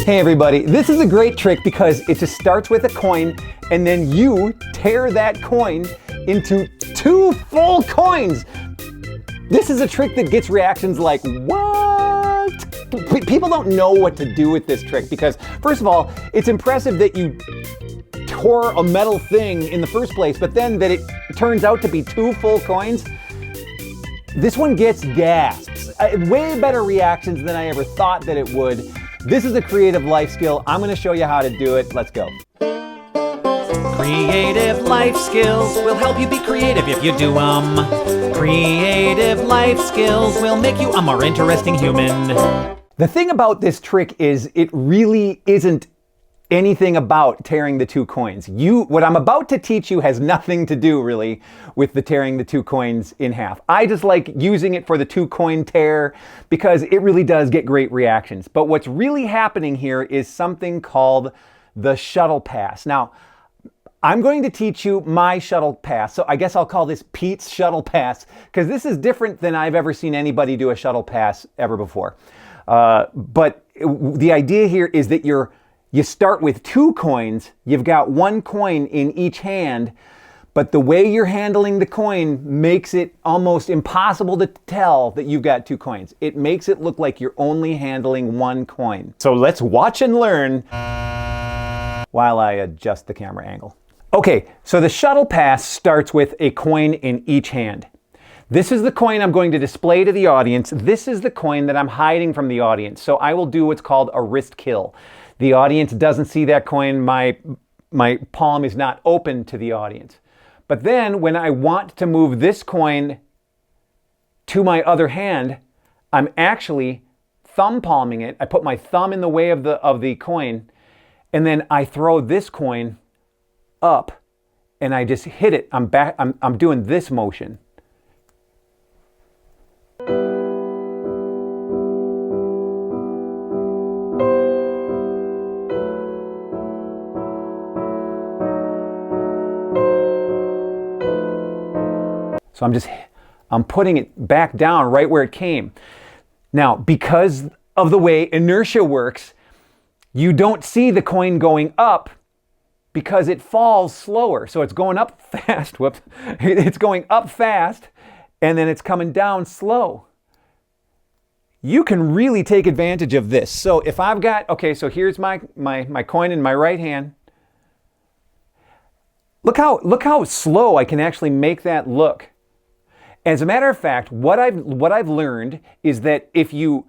Hey everybody, this is a great trick because it just starts with a coin and then you tear that coin into 2 full coins. This is a trick that gets reactions like, what? People don't know what to do with this trick because, first of all, it's impressive that you tore a metal thing in the first place, but then that it turns out to be 2 full coins. This one gets gasps. Way better reactions than I ever thought that it would. This is a creative life skill. I'm going to show you how to do it. Let's go. Creative life skills will help you be creative if you do them. Creative life skills will make you a more interesting human. The thing about this trick is it really isn't anything about tearing the 2 coins. What I'm about to teach you has nothing to do really with the tearing the 2 coins in half. I just like using it for the 2 coin tear because it really does get great reactions. But what's really happening here is something called the Shuttle Pass. Now, I'm going to teach you my Shuttle Pass. So I guess I'll call this Pete's Shuttle Pass because this is different than I've ever seen anybody do a Shuttle Pass ever before. But the idea here is that you start with 2 coins, you've got 1 coin in each hand, but the way you're handling the coin makes it almost impossible to tell that you've got 2 coins. It makes it look like you're only handling 1 coin. So let's watch and learn while I adjust the camera angle. Okay, so the Shuttle Pass starts with a coin in each hand. This is the coin I'm going to display to the audience. This is the coin that I'm hiding from the audience. So I will do what's called a wrist kill. The audience doesn't see that coin. My palm is not open to the audience. But then when I want to move this coin to my other hand, I'm actually thumb palming it. I put my thumb in the way of the coin, and then I throw this coin up and I just hit it. I'm doing this motion. So I'm putting it back down right where it came. Now, because of the way inertia works, you don't see the coin going up because it falls slower. So it's going up fast, whoops. It's going up fast and then it's coming down slow. You can really take advantage of this. So if I've got, okay, so here's my coin in my right hand. Look how slow I can actually make that look. As a matter of fact, what I've learned is that if you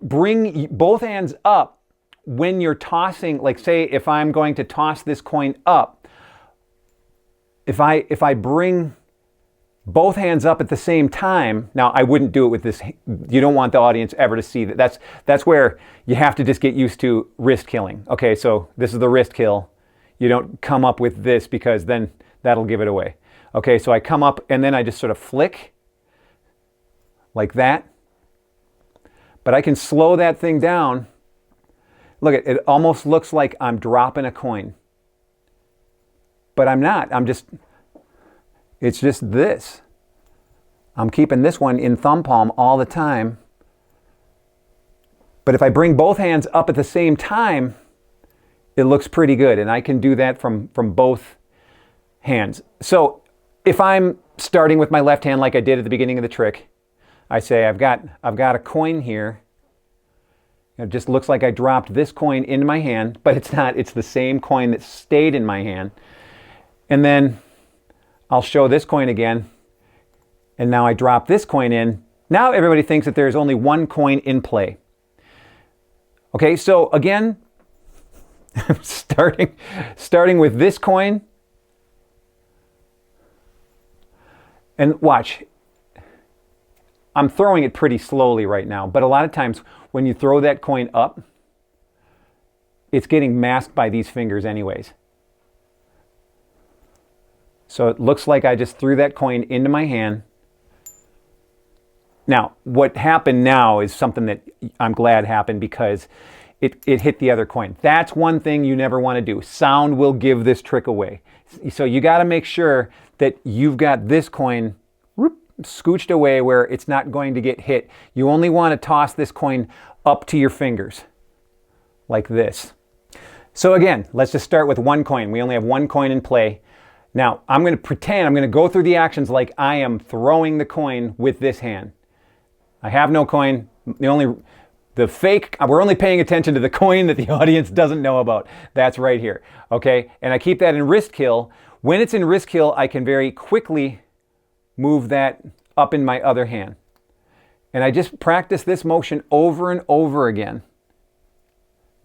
bring both hands up when you're tossing, like say if I'm going to toss this coin up, if I bring both hands up at the same time, now I wouldn't do it with this. You don't want the audience ever to see that. That's where you have to just get used to wrist killing. Okay, so this is the wrist kill. You don't come up with this because then that'll give it away. Okay, so I come up and then I just sort of flick like that. But I can slow that thing down. Look, it almost looks like I'm dropping a coin. But I'm not. It's just this. I'm keeping this one in thumb palm all the time. But if I bring both hands up at the same time, it looks pretty good. And I can do that from both hands. So if I'm starting with my left hand like I did at the beginning of the trick, I say I've got a coin here. It just looks like I dropped this coin into my hand, but it's not. It's the same coin that stayed in my hand. And then I'll show this coin again. And now I drop this coin in. Now everybody thinks that there's only 1 coin in play. Okay, so again, starting with this coin. And watch, I'm throwing it pretty slowly right now, but a lot of times when you throw that coin up, it's getting masked by these fingers anyways. So it looks like I just threw that coin into my hand. Now, what happened now is something that I'm glad happened because it hit the other coin. That's one thing you never want to do. Sound will give this trick away. So you got to make sure that you've got this coin scooched away where it's not going to get hit. You only want to toss this coin up to your fingers. like this. So again, let's just start with one coin. We only have one coin in play. Now, I'm going to pretend, I'm going to go through the actions like I am throwing the coin with this hand. I have no coin. We're only paying attention to the coin that the audience doesn't know about. That's right here, okay? And I keep that in wrist kill. When it's in wrist kill, I can very quickly move that up in my other hand. And I just practice this motion over and over again.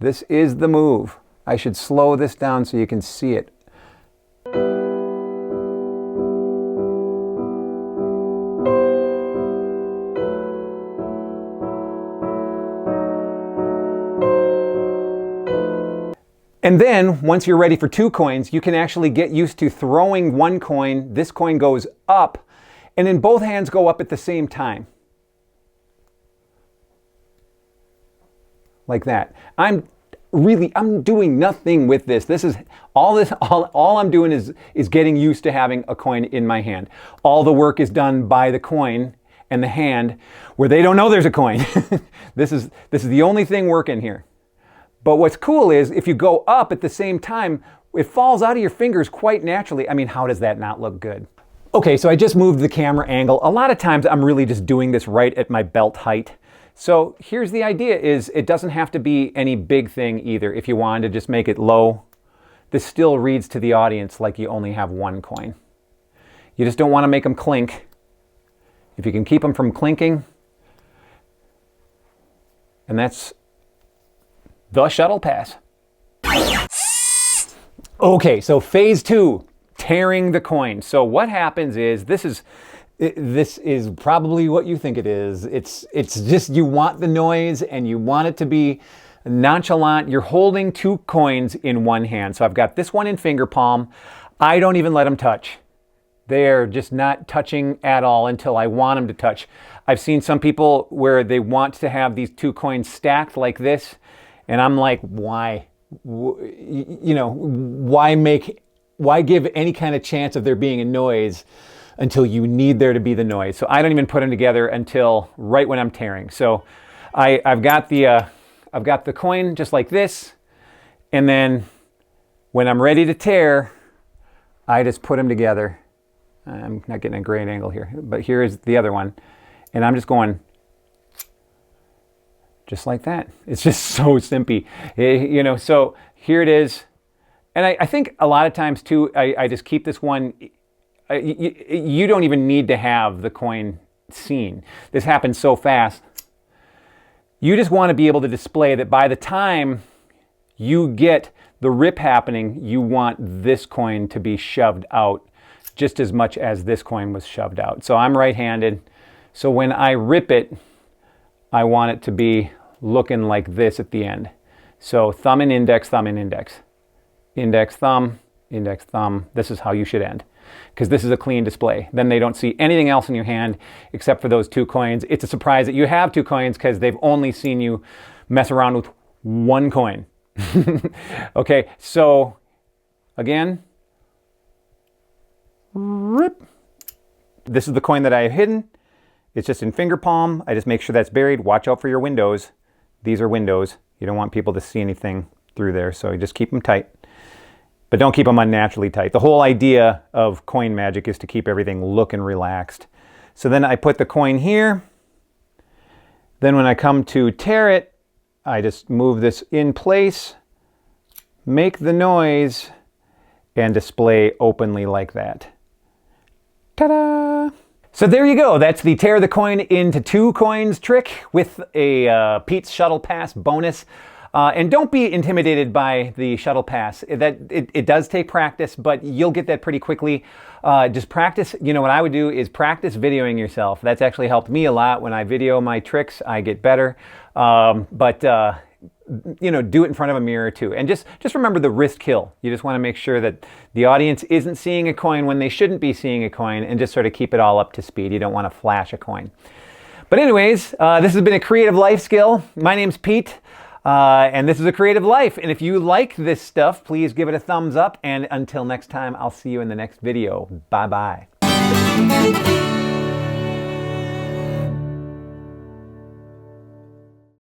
This is the move. I should slow this down so you can see it. And then, once you're ready for two coins, you can actually get used to throwing one coin. This coin goes up, and then both hands go up at the same time. Like that. I'm doing nothing with this. All I'm doing is getting used to having a coin in my hand. All the work is done by the coin and the hand where they don't know there's a coin. This is the only thing working here. But what's cool is if you go up at the same time, it falls out of your fingers quite naturally. I mean, how does that not look good? Okay, so I just moved the camera angle. A lot of times I'm really just doing this right at my belt height. So here's the idea is it doesn't have to be any big thing either. If you wanted to just make it low, this still reads to the audience like you only have one coin. You just don't want to make them clink. If you can keep them from clinking, and that's the Shuttle Pass. Okay, so phase 2, tearing the coin. So what happens is, this is probably what you think it is. It's just you want the noise and you want it to be nonchalant. You're holding two coins in one hand. So I've got this one in finger palm. I don't even let them touch. They're just not touching at all until I want them to touch. I've seen some people where they want to have these two coins stacked like this. And I'm like, why? Why give any kind of chance of there being a noise until you need there to be the noise? So I don't even put them together until right when I'm tearing. So I've got the coin just like this, and then when I'm ready to tear, I just put them together. I'm not getting a great angle here, but here is the other one, and I'm just going. Just like that. It's just so simple. So here it is. And I think a lot of times too, I just keep this one. You don't even need to have the coin seen. This happens so fast. You just want to be able to display that by the time you get the rip happening, you want this coin to be shoved out just as much as this coin was shoved out. So I'm right-handed. So when I rip it, I want it to be looking like this at the end. So thumb and index, thumb and index. Index, thumb, index, thumb. This is how you should end, because this is a clean display. Then they don't see anything else in your hand except for those two coins. It's a surprise that you have two coins because they've only seen you mess around with one coin. Okay, so again, rip. This is the coin that I have hidden. It's just in finger palm. I just make sure that's buried. Watch out for your windows. These are windows. You don't want people to see anything through there, so you just keep them tight. But don't keep them unnaturally tight. The whole idea of coin magic is to keep everything looking relaxed. So then I put the coin here. Then when I come to tear it, I just move this in place, make the noise, and display openly like that. Ta-da! So there you go. That's the tear the coin into two coins trick with a Pete's Shuttle Pass bonus. And don't be intimidated by the Shuttle Pass. It does take practice, but you'll get that pretty quickly. Just practice. What I would do is practice videoing yourself. That's actually helped me a lot. When I video my tricks, I get better. Do it in front of a mirror too. And just remember the wrist kill. You just want to make sure that the audience isn't seeing a coin when they shouldn't be seeing a coin, and just sort of keep it all up to speed. You don't want to flash a coin. But anyways, this has been a Creative Life Skill. My name's Pete, and this is a Creative Life. And if you like this stuff, please give it a thumbs up. And until next time, I'll see you in the next video. Bye-bye.